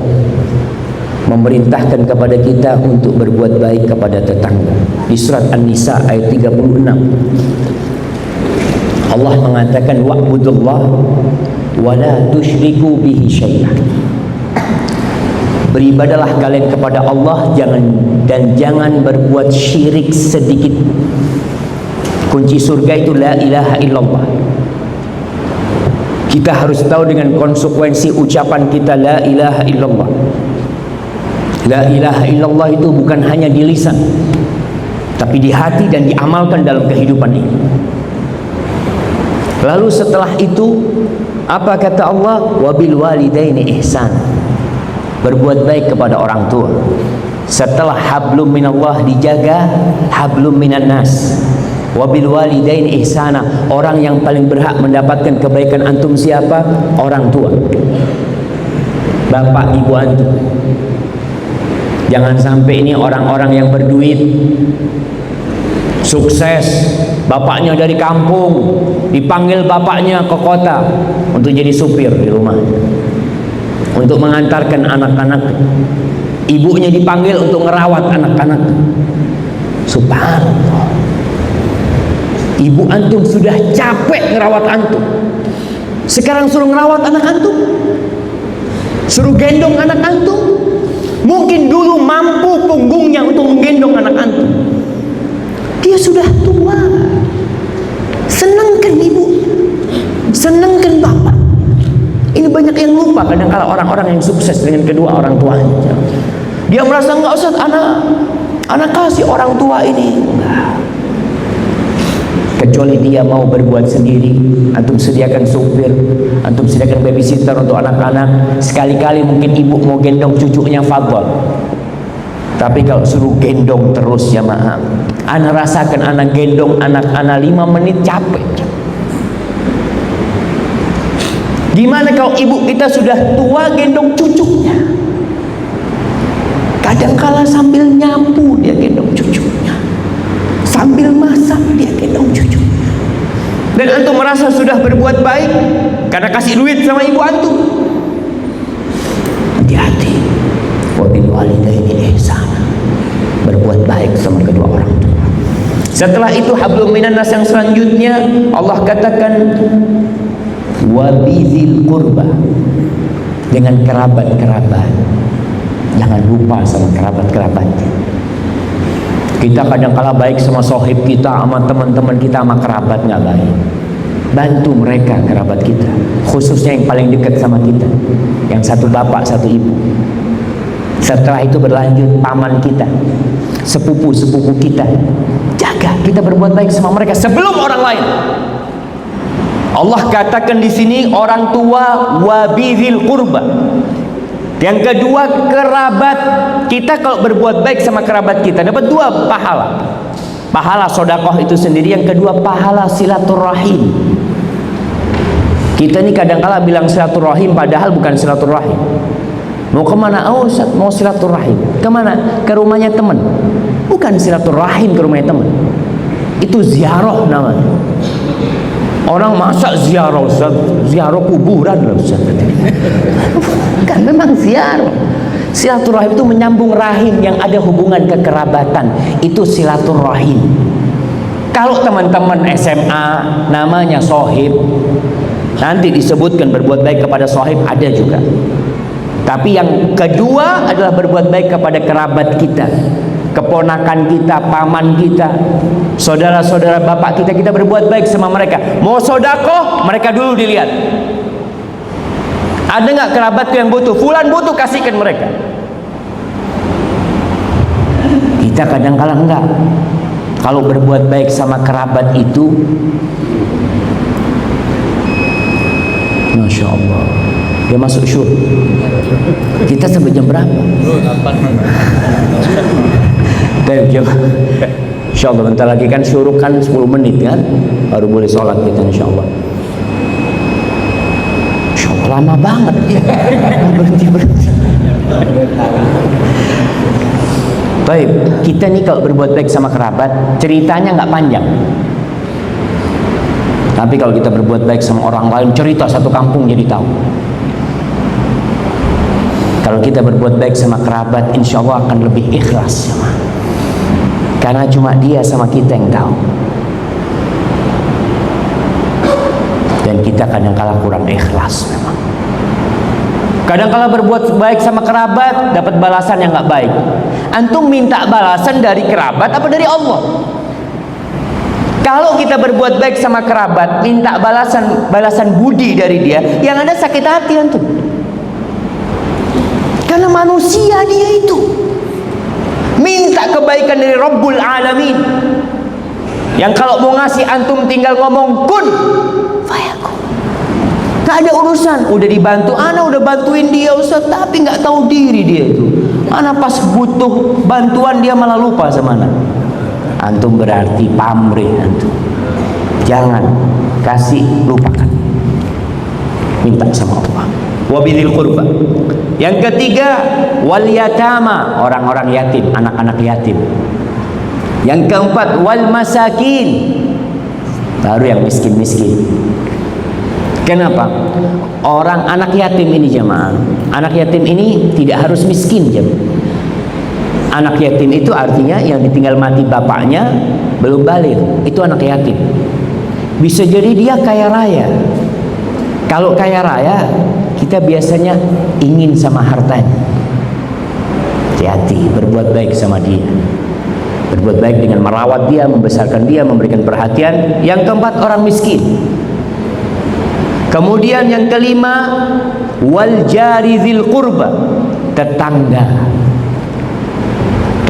memerintahkan kepada kita untuk berbuat baik kepada tetangga. Di surat An-Nisa ayat 36, Allah mengatakan wa'budullah wa la tusyriku bihi syai'an. Beribadalah kalian kepada Allah dan jangan berbuat syirik sedikit. Kunci surga itu la ilaha illallah. Kita harus tahu dengan konsekuensi ucapan kita la ilaha illallah. La ilaha illallah itu bukan hanya di lisan, tapi di hati dan diamalkan dalam kehidupan ini. Lalu setelah itu apa kata Allah? Wabil walidaini ihsan. Berbuat baik kepada orang tua. Setelah hablum minallah dijaga, hablum minan nas. Wabil walidain ihsana. Orang yang paling berhak mendapatkan kebaikan antum siapa? Orang tua, bapak ibu antum. Jangan sampai ini orang-orang yang berduit, sukses, bapaknya dari kampung, dipanggil bapaknya ke kota untuk jadi supir di rumah, untuk mengantarkan anak-anak. Ibunya dipanggil untuk merawat anak-anak. Subhanallah. Ibu antum sudah capek ngerawat antum, sekarang suruh ngerawat anak antum, suruh gendong anak antum, Mungkin dulu mampu punggungnya untuk menggendong anak antum. Dia sudah tua. Senangkan ibu, senangkan bapak. Ini banyak yang lupa kadang-kala orang-orang yang sukses dengan kedua orang tuanya. Dia merasa, enggak usah anak kasih orang tua ini. Enggak. Kecuali dia mau berbuat sendiri, antum sediakan supir, antum sediakan babysitter untuk anak-anak. Sekali-kali mungkin ibu mau gendong cucunya, fadhol. Tapi kalau suruh gendong terus jamaah, ana rasakan anak gendong anak-anak 5 menit capek. Gimana kalau ibu kita sudah tua gendong cucunya? Kadang-kala sambil nyapu dia gendong cucunya, sambil masak dia gendong cucunya. Dan antum merasa sudah berbuat baik karena kasih duit sama ibu antum. Hati-hati. Wa bil walidaini ihsana. Berbuat baik sama kedua orang tua. Setelah itu hablum minan nas yang selanjutnya Allah katakan wabizil qurba, dengan kerabat-kerabat. Jangan lupa sama kerabat-kerabatnya. Kita kadang-kala baik sama sohib kita, sama teman-teman kita, sama kerabat nggak baik. Bantu mereka, kerabat kita, khususnya yang paling dekat sama kita, yang satu bapak satu ibu. Setelah itu berlanjut paman kita, sepupu-sepupu kita. Jaga, kita berbuat baik sama mereka sebelum orang lain. Allah katakan di sini orang tua wabizil qurba. Yang kedua, kerabat kita. Kalau berbuat baik sama kerabat kita dapat 2 pahala. Pahala sodakoh itu sendiri. Yang kedua, pahala silaturahim. Kita ini kadang-kala bilang silaturahim padahal bukan silaturahim. Mau kemana? Oh Ustaz, mau silaturahim. Kemana? Ke rumahnya teman. Bukan silaturahim ke rumahnya teman. Itu ziarah namanya. Orang masa ziarah Ustaz, ziarah kuburan loh Ustaz. Kan memang ziarah. Silaturahim itu menyambung rahim yang ada hubungan kekerabatan. Itu silaturahim. Kalau teman-teman SMA namanya sohib, nanti disebutkan berbuat baik kepada sohib, ada juga. Tapi yang kedua adalah berbuat baik kepada kerabat kita, keponakan kita, paman kita, saudara-saudara bapak kita. Kita berbuat baik sama mereka. Mau sodakoh, mereka dulu dilihat. Ada nggak kerabatku yang butuh? Fulan butuh, kasihkan mereka. Kita kadang-kala enggak. Kalau berbuat baik sama kerabat itu, Masya Allah, dia masuk syurga. Kita sampai jam berapa? Insya Allah bentar lagi kan syuruk kan 10 menit kan, baru boleh sholat kita insya Allah. Insya Allah lama banget. Berhenti. Baik, kita nih kalau berbuat baik sama kerabat, ceritanya nggak panjang. Tapi kalau kita berbuat baik sama orang lain, cerita satu kampung jadi tahu. Kalau kita berbuat baik sama kerabat, insya Allah akan lebih ikhlas. Karena cuma dia sama kita yang tahu. Dan kita kadang-kala kurang ikhlas memang. Kadang-kala berbuat baik sama kerabat, dapat balasan yang nggak baik. Antum minta balasan dari kerabat apa dari Allah? Kalau kita berbuat baik sama kerabat, minta balasan budi dari dia, yang ada sakit hati antum. Karena manusia dia itu. Minta kebaikan dari Rabbul Alamin, yang kalau mau ngasih antum tinggal ngomong kun fayakun. Gak ada urusan, udah dibantu, ana udah bantuin dia Ustaz, tapi nggak tahu diri dia itu. Ana pas butuh bantuan dia malah lupa sama ana. Antum berarti pamrih antum. Jangan kasih, lupakan. Minta sama Allah. Wabidil qurba. Yang ketiga, wal yatama, orang-orang yatim, anak-anak yatim. Yang keempat, wal masakin, baru yang miskin-miskin. Kenapa? Orang anak yatim ini jemaah, anak yatim ini tidak harus miskin jemaah. Anak yatim itu artinya yang ditinggal mati bapaknya belum balik, itu anak yatim. Bisa jadi dia kaya raya. Kalau kaya raya, kita biasanya ingin sama hartanya. Hati-hati berbuat baik sama dia. Berbuat baik dengan merawat dia, membesarkan dia, memberikan perhatian. Yang keempat, orang miskin. Kemudian yang kelima, wal jari dzil qurba, tetangga.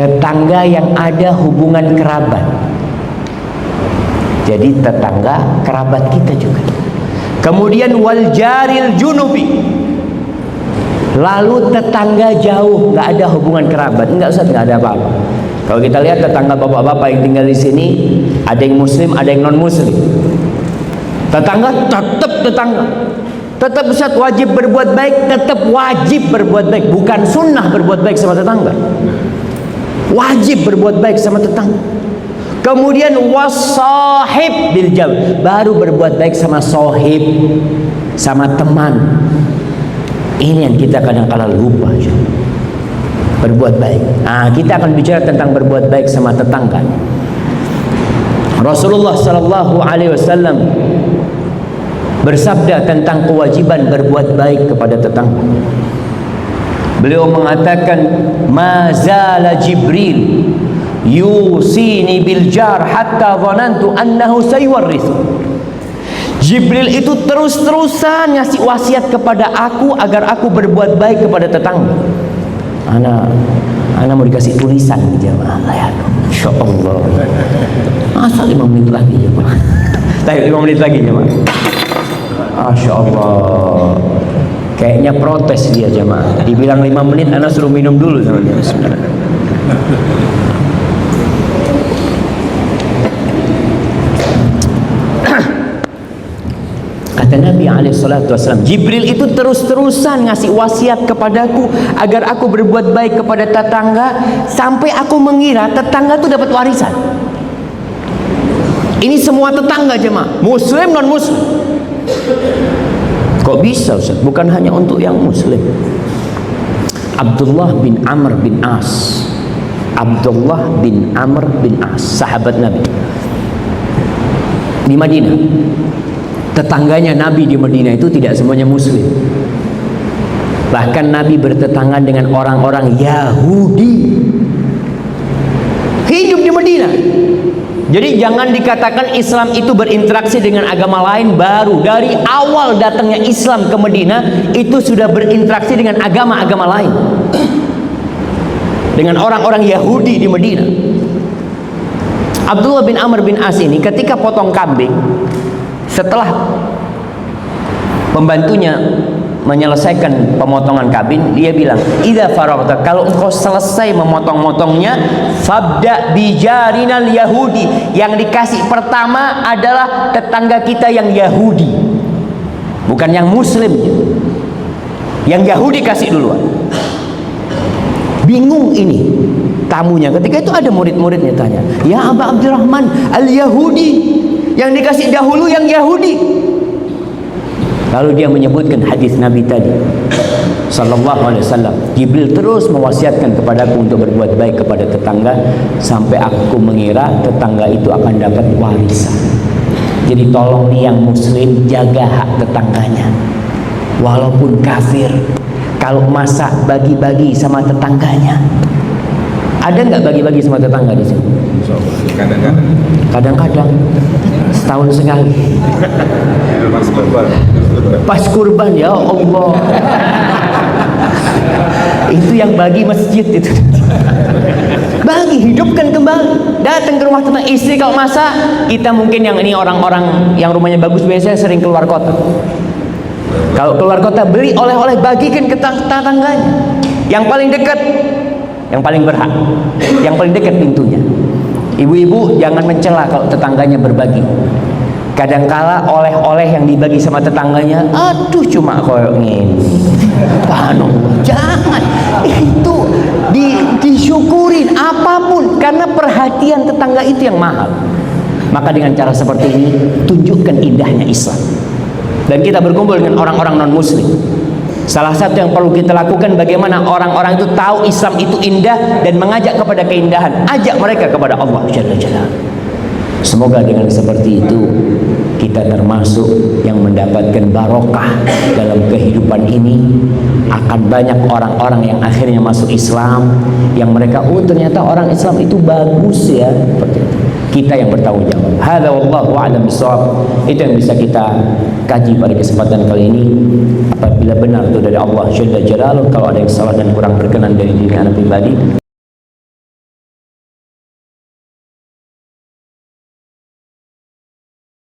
Tetangga yang ada hubungan kerabat. Jadi tetangga kerabat kita juga. Kemudian wal jaril junubi, lalu tetangga jauh, nggak ada hubungan kerabat. Enggak Ustaz, nggak ada apa-apa. Kalau kita lihat tetangga bapak-bapak yang tinggal di sini, ada yang muslim, ada yang non muslim. Tetangga tetap tetangga. Tetap Ustaz wajib berbuat baik, tetap wajib berbuat baik, bukan sunnah berbuat baik sama tetangga. Wajib berbuat baik sama tetangga. Kemudian wasahib bil jam, baru berbuat baik sama sahib, sama teman. Ini yang kita kadang-kala lupa, berbuat baik. Nah, kita akan bicara tentang berbuat baik sama tetangga. Rasulullah sallallahu alaihi wasallam bersabda tentang kewajiban berbuat baik kepada tetangga. Beliau mengatakan, mazala Jibril yusini bil jar hatta dhanantu annahu sayuwarrithu. Jibril itu terus-terusan ngasih wasiat kepada aku agar aku berbuat baik kepada tetangga. Ana mau dikasih tulisan jemaah. Ya, insyaallah. Masa 5 menit lagi jemaah. Tayo 5 menit lagi jemaah. Masya Allah. Kayaknya protes dia jemaah. Dibilang 5 menit, ana suruh minum dulu sama dia. Kata Nabi SAW, Jibril itu terus-terusan ngasih wasiat kepadaku agar aku berbuat baik kepada tetangga, sampai aku mengira tetangga itu dapat warisan. Ini semua tetangga jemaah, muslim non muslim. Kok bisa Ustaz? Bukan hanya untuk yang muslim. Abdullah bin Amr bin As, Abdullah bin Amr bin As, sahabat Nabi di Madinah. Tetangganya Nabi di Madinah itu tidak semuanya muslim. Bahkan Nabi bertetangga dengan orang-orang Yahudi, hidup di Madinah. Jadi jangan dikatakan Islam itu berinteraksi dengan agama lain baru. Dari awal datangnya Islam ke Madinah itu sudah berinteraksi dengan agama-agama lain, dengan orang-orang Yahudi di Madinah. Abdullah bin Amr bin As ini ketika potong kambing, setelah pembantunya menyelesaikan pemotongan kambing, dia bilang, idza faraghta, kalau engkau selesai memotong-motongnya, fabda bijarinal yahudi, yang dikasih pertama adalah tetangga kita yang Yahudi, bukan yang muslim. Yang Yahudi kasih duluan. Bingung ini tamunya, ketika itu ada murid-muridnya tanya, ya Aba Abdurrahman, al-Yahudi, yang dikasih dahulu yang Yahudi. Lalu dia menyebutkan hadis Nabi tadi sallallahu alaihi wasallam, Jibril terus mewasiatkan kepadaku untuk berbuat baik kepada tetangga, sampai aku mengira tetangga itu akan dapat warisan. Jadi tolong nih yang muslim, jaga hak tetangganya. Walaupun kafir, kalau masak bagi-bagi sama tetangganya. Ada nggak bagi-bagi sama tetangga di sini? Kadang-kadang. Kadang-kadang. Setahun sekali. Pas kurban ya Allah. Itu yang bagi masjid itu. Bagi, hidupkan kembali. Datang ke rumah tetangga, istri kalau masak, kita mungkin yang ini orang-orang yang rumahnya bagus biasanya sering keluar kota. Kalau keluar kota beli oleh-oleh, bagikan ke tetangganya. Yang paling dekat, yang paling berhak, yang paling dekat pintunya. Ibu-ibu jangan mencela kalau tetangganya berbagi. Kadangkala oleh-oleh yang dibagi sama tetangganya, aduh cuma koyok ngini. Jangan. Itu disyukurin apapun, karena perhatian tetangga itu yang mahal. Maka dengan cara seperti ini tunjukkan indahnya Islam. Dan kita berkumpul dengan orang-orang non-muslim. Salah satu yang perlu kita lakukan, bagaimana orang-orang itu tahu Islam itu indah dan mengajak kepada keindahan. Ajak mereka kepada Allah Jalla Jalla. Semoga dengan seperti itu kita termasuk yang mendapatkan barokah dalam kehidupan ini. Akan banyak orang-orang yang akhirnya masuk Islam, yang mereka ternyata orang Islam itu bagus ya, seperti itu. Kita yang bertanggung jawab. Hadza wallahu a'lam bishawab. Itu yang bisa kita kaji pada kesempatan kali ini. Apabila benar itu dari Allah Jalla Jalaluhu, kalau ada yang salah dan kurang berkenan dari diri anak pribadi,